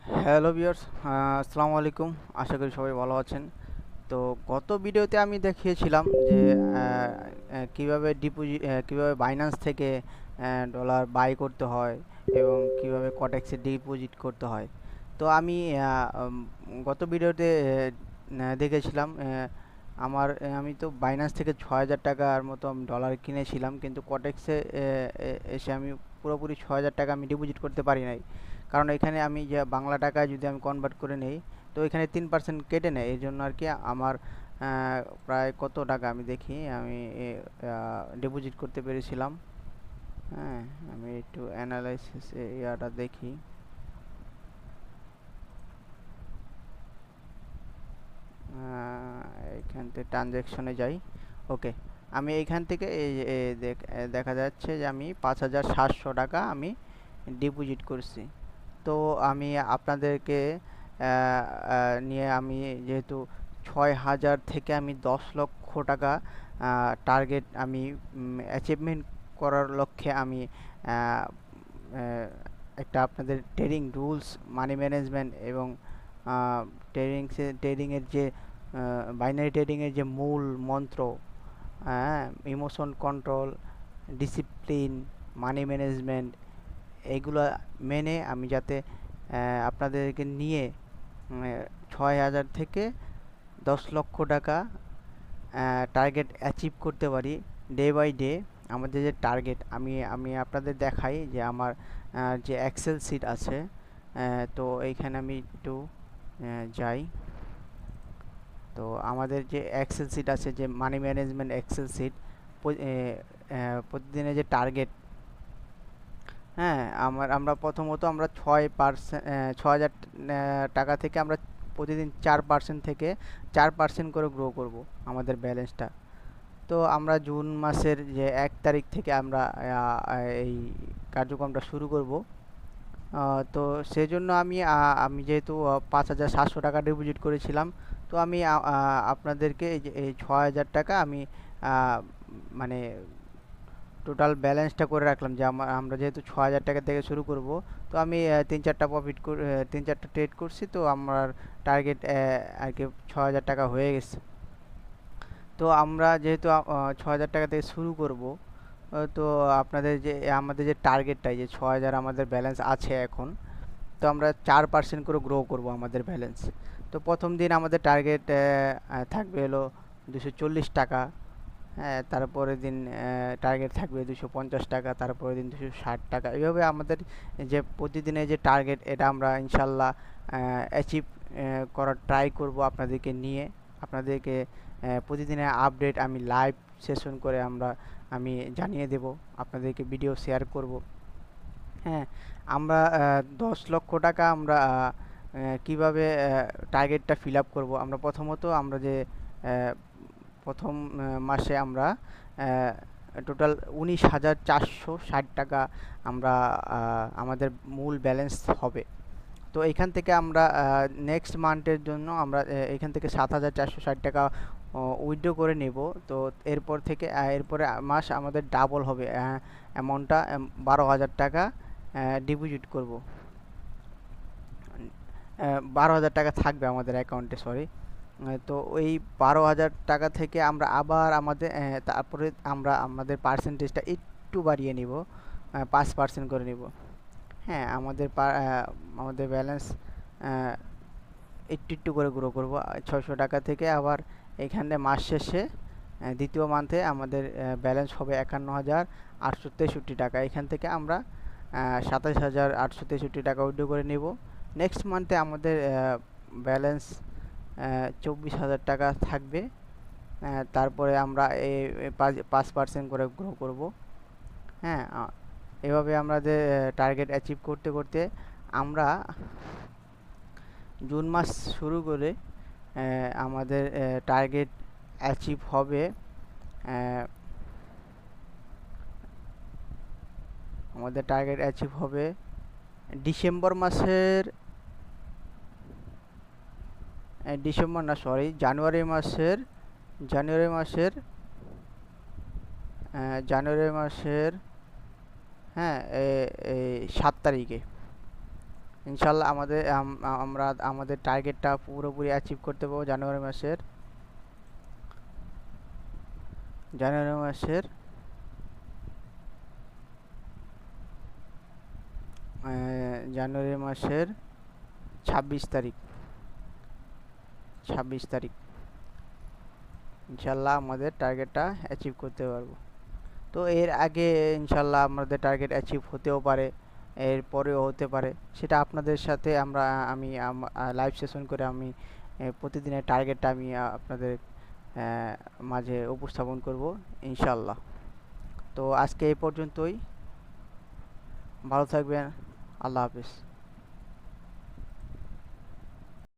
Hello viewers, আসসালামু আলাইকুম। আশা করি সবাই ভালো আছেন। তো গত ভিডিওতে আমি দেখিয়েছিলাম যে কিভাবে বাইন্যান্স থেকে ডলার বাই করতে হয় এবং কিভাবে কটেক্সে ডিপোজিট করতে হয়। তো আমি গত ভিডিওতে দেখেছিলাম আমি তো বাইন্যান্স থেকে ৬,০০০ টাকার মতো ডলার কিনেছিলাম, কিন্তু কটেক্সে এসে আমি পুরোপুরি ৬,০০০ টাকা আমি ডিপোজিট করতে পারি নাই। কারণ এখানে আমি যে বাংলা টাকায় যদি আমি কনভার্ট করে নেই, তো এখানে 3% কেটে নেয়। এই জন্য আর কি আমার প্রায় কত টাকা আমি দেখি, আমি ডিপোজিট করতে পেরেছিলাম। হ্যাঁ, আমি একটু অ্যানালাইসিস ইয়াটা দেখি। এইখান থেকে ট্রানজ্যাকশনে যাই। ওকে, আমি এইখান থেকে দেখা যাচ্ছে যে আমি ৫,৭০০ টাকা আমি ডিপোজিট করছি। তো আমি আপনাদেরকে নিয়ে আমি যেহেতু ৬,০০০ থেকে আমি ১০ লক্ষ টাকা টার্গেট আমি অ্যাচিভমেন্ট করার লক্ষ্যে আমি আহ, আহ, একটা আপনাদের ট্রেডিং রুলস, মানি ম্যানেজমেন্ট এবং ট্রেডিংয়ের যে বাইনারি ট্রেডিংয়ের যে মূল মন্ত্র, হ্যাঁ, emotion control, discipline, money management, এইগুলো মেনে আমি যাতে আপনাদেরকে নিয়ে ৬,০০০ থেকে ১০ লক্ষ টাকা টার্গেট অ্যাচিভ করতে পারি ডে বাই ডে। আমাদের যে টার্গেট, আমি আমি আপনাদের দেখাই যে আমার যে এক্সেল শিট আছে। তো এইখানে আমি একটু যাই। তো আমাদের যে এক্সেল শিট আছে, যে মানি ম্যানেজমেন্ট এক্সেল শিট, প্রতিদিনের যে টার্গেট, হ্যাঁ, আমরা প্রথমত আমরা ৬,০০০ টাকা থেকে আমরা প্রতিদিন ৪% থেকে ৪% করে গ্রো করব আমাদের ব্যালেন্সটা। তো আমরা জুন মাসের যে ১ তারিখ থেকে আমরা এই কার্যক্রমটা শুরু করব। তো সেজন্য আমি যেহেতু ৫,৭০০ টাকা ডিপোজিট করেছিলাম, তো আমি আপনাদেরকে এই ৬,০০০ টাকা আমি আহ, মানে টোটাল ব্যালেন্সটা করে রাখলাম, যে আমরা যেহেতু ৬,০০০ টাকা থেকে শুরু করব। তো আমি ৩-৪টা ট্রেড করছি, তো আমার টার্গেট আর কি ৬,০০০ টাকা হয়ে গেছে। তো আমরা যেহেতু ৬,০০০ টাকা থেকে শুরু করব, তো আমাদের যে টার্গেটটাই যে ৬,০০০ আমাদের ব্যালেন্স আছে এখন, তো আমরা ৪% করে গ্রো করব আমাদের ব্যালেন্স। তো প্রথম দিন আমাদের টার্গেট থাকবে হলো ২৪০ টাকা। হ্যাঁ, তারপরের দিন টার্গেট থাকবে ২৫০ টাকা, তারপরের দিন ২৬০ টাকা। এইভাবে আমাদের যে প্রতিদিনের যে টার্গেট, এটা আমরা ইনশাল্লাহ অ্যাচিভ করার ট্রাই করব আপনাদেরকে নিয়ে। আপনাদেরকে প্রতিদিনের আপডেট আমি লাইভ সেশন করে আমি জানিয়ে দেব, আপনাদেরকে ভিডিও শেয়ার করব। হ্যাঁ, আমরা ১০ লক্ষ টাকা আমরা কিভাবে টার্গেটটা ফিল আপ করবো। আমরা প্রথমত আমরা যে আহ, প্রথম মাসে আমরা টোটাল ১৯,৪৬০ টাকা আমরা আমাদের মূল ব্যালেন্স হবে। তো এখান থেকে আমরা নেক্সট মান্থের জন্য আমরা এখান থেকে ৭,৪৬০ টাকা উইথড্র করে নেব। তো এরপরে মাস আমাদের ডাবল হবে, অ্যামাউন্টটা ১২,০০০ টাকা ডিপোজিট করব। ১২,০০০ টাকা থাকবে আমাদের অ্যাকাউন্টে, সরি। তো ওই ১২,০০০ টাকা থেকে আমরা আবার তারপরে আমরা আমাদের পার্সেন্টেজটা একটু বাড়িয়ে নিব, ৫% করে নিব। হ্যাঁ, আমাদের ব্যালেন্স একটু একটু করে গ্রো করব ৬০০ টাকা থেকে। আবার এখানে মাস শেষে দ্বিতীয় মান্থে আমাদের ব্যালেন্স হবে ৫১,৮৬৩ টাকা। এখান থেকে আমরা ২৭,৮৬৩ টাকা উইথড্র করে নেব। নেক্সট মান্থে আমাদের ব্যালেন্স ২৪,০০০ টাকা থাকবে। তারপরে আমরা ৫% করে গ্রো করব। হ্যাঁ, এভাবে আমাদের টার্গেট অ্যাচিভ করতে করতে আমরা জুন মাস শুরু করে আমাদের টার্গেট অ্যাচিভ হবে আহ, আমাদের টার্গেট অ্যাচিভ হবে ডিসেম্বর মাসের, ডিসেম্বর না, সরি, জানুয়ারি মাসের জানুয়ারি মাসের, হ্যাঁ, এই ৭ তারিখে। ইনশাল্লাহ আমরা আমাদের টার্গেটটা পুরোপুরি অ্যাচিভ করতে পারবো জানুয়ারি মাসের জানুয়ারি মাসের 26 তারিখ 26 তারিখ ইনশাল্লাহ আমাদের টার্গেটটা অ্যাচিভ করতে পারবো। তো এর আগে ইনশাল্লাহ আমাদের টার্গেট অ্যাচিভ হতেও পারে, এর পরেও হতে পারে। সেটা আপনাদের সাথে আমি লাইভ সেশন করে আমি প্রতিদিনের টার্গেটটা আমি আপনাদের মাঝে উপস্থাপন করব ইনশাল্লাহ। তো আজকে এই পর্যন্তই। ভালো থাকবেন। আল্লাহ হাফেজ।